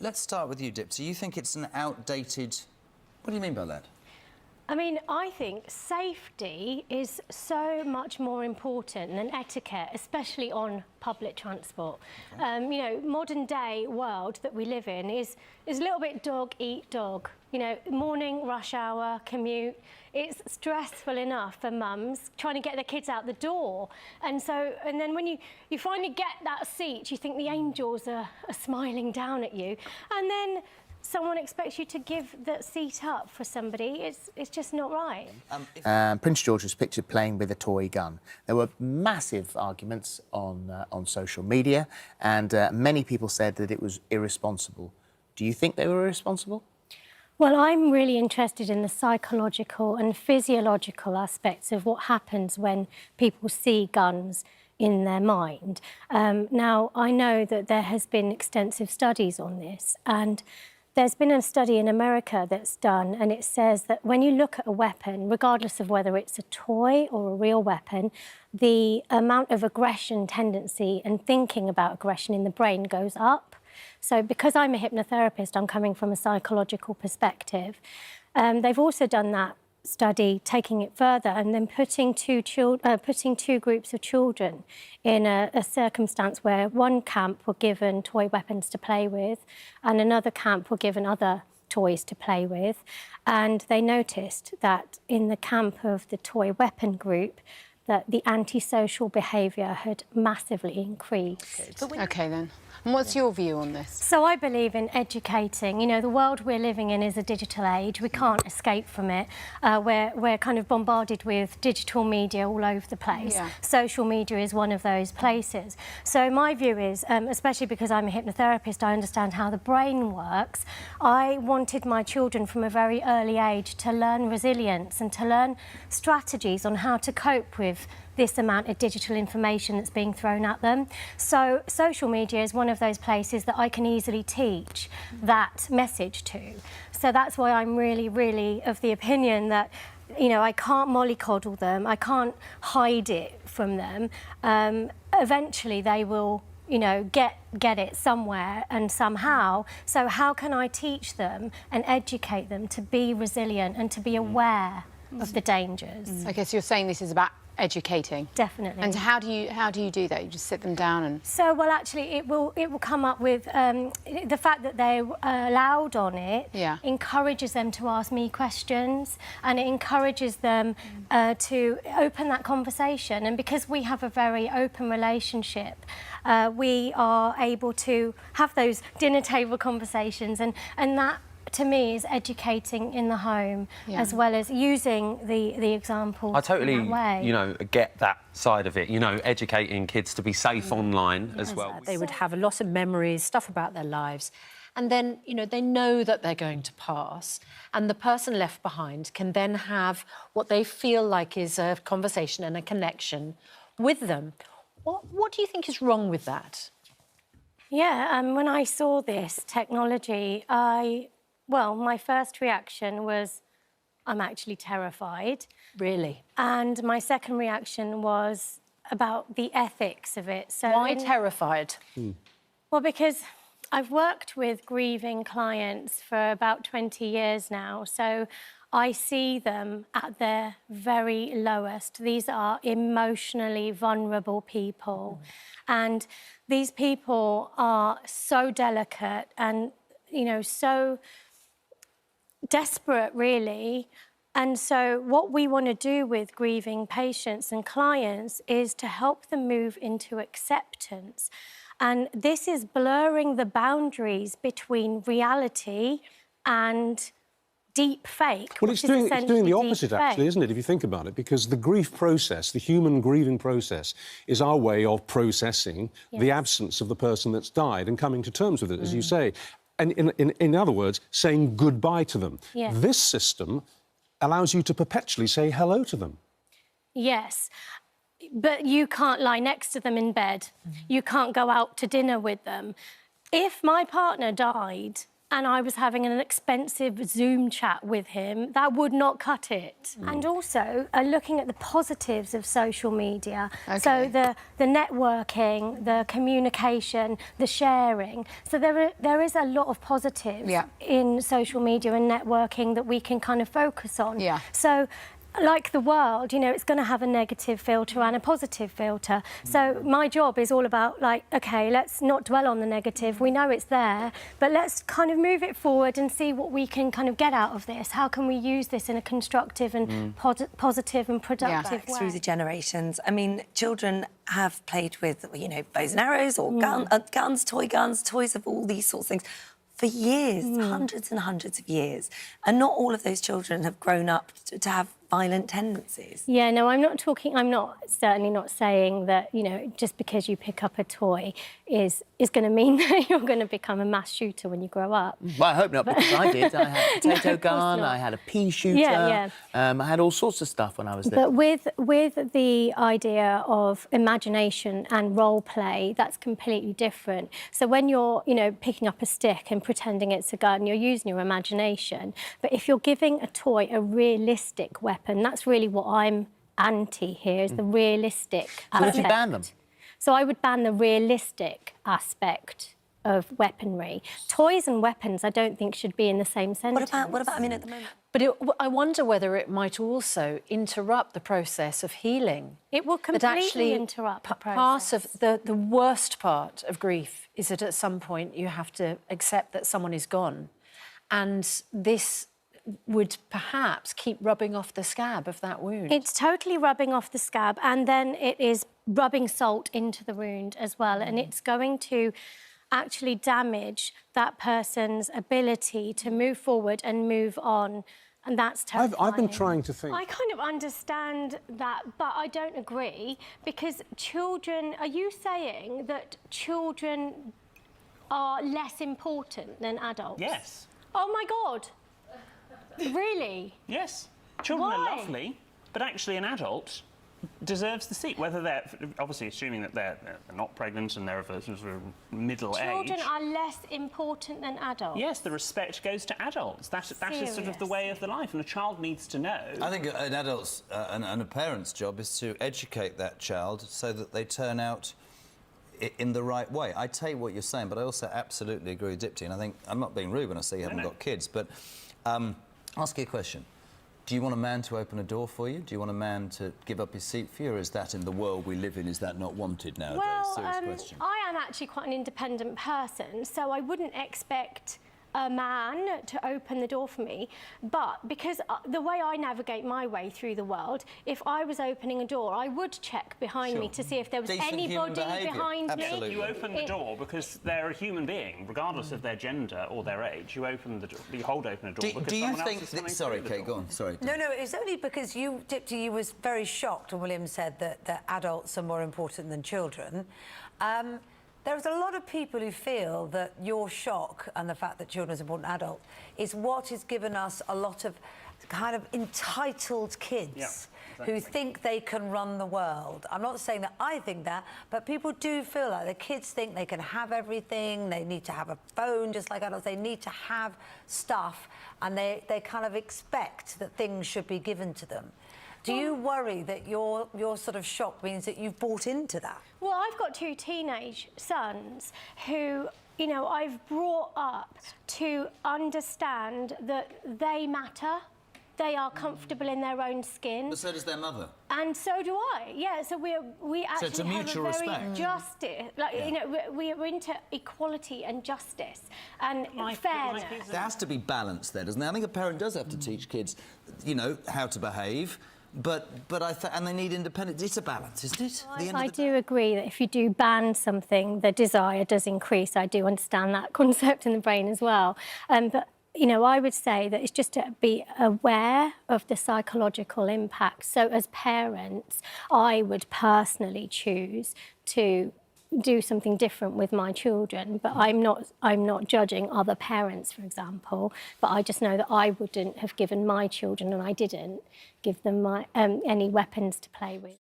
let's start with you, Dipsy. You think it's an outdated... What do you mean by that? I mean, I think safety is so much more important than etiquette, especially on public transport. Okay. You know, modern day world that we live in is a little bit dog eat dog. You know, morning rush hour commute. It's stressful enough for mums trying to get their kids out the door. And then when you finally get that seat, you think the angels are smiling down at you. And then someone expects you to give that seat up for somebody. It's just not right. Prince George was pictured playing with a toy gun. There were massive arguments on social media, and many people said that it was irresponsible. Do you think they were irresponsible? Well, I'm really interested in the psychological and physiological aspects of what happens when people see guns in their mind. Now, I know that there has been extensive studies on this, and there's been a study in America that's done, and it says that when you look at a weapon, regardless of whether it's a toy or a real weapon, the amount of aggression tendency and thinking about aggression in the brain goes up. So because I'm a hypnotherapist, I'm coming from a psychological perspective. They've also done that study, taking it further, and then putting two groups of children in a circumstance where one camp were given toy weapons to play with and another camp were given other toys to play with. And they noticed that in the camp of the toy weapon group, that the antisocial behaviour had massively increased. OK, then. And what's your view on this? So I believe in educating. You know, the world we're living in is a digital age. We can't escape from it. We're kind of bombarded with digital media all over the place. Yeah. Social media is one of those places. So my view is, especially because I'm a hypnotherapist, I understand how the brain works. I wanted my children from a very early age to learn resilience and to learn strategies on how to cope with this amount of digital information that's being thrown at them. So social media is one of those places that I can easily teach that message to. So that's why I'm really, really of the opinion that, you know, I can't mollycoddle them, I can't hide it from them. Eventually they will, you know, get it somewhere and somehow. So how can I teach them and educate them to be resilient and to be aware of the dangers? I guess you're saying this is about educating. Definitely. And how do you do that? You just sit them down and... So, well, actually, it will come up with the fact that they're allowed on it. Yeah. Encourages them to ask me questions, and it encourages them to open that conversation. And because we have a very open relationship, we are able to have those dinner table conversations, and that, to me, is educating in the home, as well as using the examples. I totally, in that way. you know, get that side of it. You know, educating kids to be safe online as well. They would have a lot of memories, stuff about their lives, and then, you know, they know that they're going to pass, and the person left behind can then have what they feel like is a conversation and a connection with them. What do you think is wrong with that? Yeah, when I saw this technology, well, my first reaction was, I'm actually terrified. Really? And my second reaction was about the ethics of it. So why terrified? Well, because I've worked with grieving clients for about 20 years now, so I see them at their very lowest. These are emotionally vulnerable people. And these people are so delicate and, you know, so desperate, really. And so what we want to do with grieving patients and clients is to help them move into acceptance. And this is blurring the boundaries between reality and deep fake. Well, it's doing the opposite, actually, isn't it, if you think about it? Because the grief process, the human grieving process, is our way of processing the absence of the person that's died and coming to terms with it, as you say. And in other words, saying goodbye to them. Yeah. This system allows you to perpetually say hello to them. Yes, but you can't lie next to them in bed. You can't go out to dinner with them. If my partner died and I was having an expensive Zoom chat with him, that would not cut it. And also, looking at the positives of social media, so the networking, the communication, the sharing. So there is a lot of positives in social media and networking that we can kind of focus on. Yeah. So, like the world, you know, it's going to have a negative filter and a positive filter. So my job is all about, like, OK, let's not dwell on the negative. We know it's there, but let's kind of move it forward and see what we can kind of get out of this. How can we use this in a constructive and positive and productive way? Through the generations. I mean, children have played with, you know, bows and arrows or guns, toys of all these sorts of things for years, hundreds and hundreds of years. And not all of those children have grown up to have violent tendencies. Yeah, no, I'm certainly not saying that, you know, just because you pick up a toy is going to mean that you're going to become a mass shooter when you grow up. Well, I hope not, because I did. I had a potato gun, I had a pea shooter, I had all sorts of stuff when I was there. But with the idea of imagination and role play, that's completely different. So when you're, you know, picking up a stick and pretending it's a gun, you're using your imagination. But if you're giving a toy a realistic weapon, that's really what I'm anti here, is the realistic aspect. So would you ban them? So I would ban the realistic aspect of weaponry. Toys and weapons, I don't think, should be in the same sentence. What about, I mean, at the moment? But I wonder whether it might also interrupt the process of healing. It will completely interrupt the process. Part of the worst part of grief is that at some point you have to accept that someone is gone. And this would perhaps keep rubbing off the scab of that wound. It's totally rubbing off the scab, and then it is rubbing salt into the wound as well, and it's going to actually damage that person's ability to move forward and move on, and that's terrifying. I've been trying to think. I kind of understand that, but I don't agree, because children... Are you saying that children are less important than adults? Yes. Oh, my God. Really? Yes. Children Why? are lovely, but actually an adult deserves the seat, whether they're, obviously assuming that they're not pregnant and they're of a sort of middle age. Children are less important than adults? Yes, the respect goes to adults. That is sort of the way of the life, and a child needs to know. I think an adult's and a parent's job is to educate that child so that they turn out in the right way. I take what you're saying, but I also absolutely agree with Dipti, and I think I'm not being rude when I say you haven't got kids, but ask you a question. Do you want a man to open a door for you? Do you want a man to give up his seat for you? Or is that, in the world we live in, is that not wanted nowadays? Serious question. I am actually quite an independent person, so I wouldn't expect a man to open the door for me. But because the way I navigate my way through the world, if I was opening a door, I would check behind me to see if there was Decent anybody behind Absolutely. me. You open the door because they're a human being, regardless of their gender or their age. You open the door, you hold open a door because do you someone think... else is coming Sorry, through the Kate, door. go on. Sorry. No, it's only because you, Dipti, you was very shocked when William said that adults are more important than children. There's a lot of people who feel that your shock and the fact that children are important adults is what has given us a lot of kind of entitled kids who think they can run the world. I'm not saying that I think that, but people do feel like the kids think they can have everything, they need to have a phone just like adults, they need to have stuff, and they kind of expect that things should be given to them. Do you worry that your sort of shock means that you've bought into that? Well, I've got two teenage sons who, you know, I've brought up to understand that they matter. They are comfortable in their own skin. But so does their mother. And so do I. Yeah, so we actually it's a have mutual a very respect. justice. Like, you know, we're into equality and justice and fairness. There has to be balance there, doesn't there? I think a parent does have to teach kids, you know, how to behave. But and they need independence. It's a balance, isn't it? I do agree that if you do ban something, the desire does increase. I do understand that concept in the brain as well. But, you know, I would say that it's just to be aware of the psychological impact. So as parents, I would personally choose to do something different with my children, but I'm not judging other parents, for example, but I just know that I wouldn't have given my children, and I didn't give them my any weapons to play with.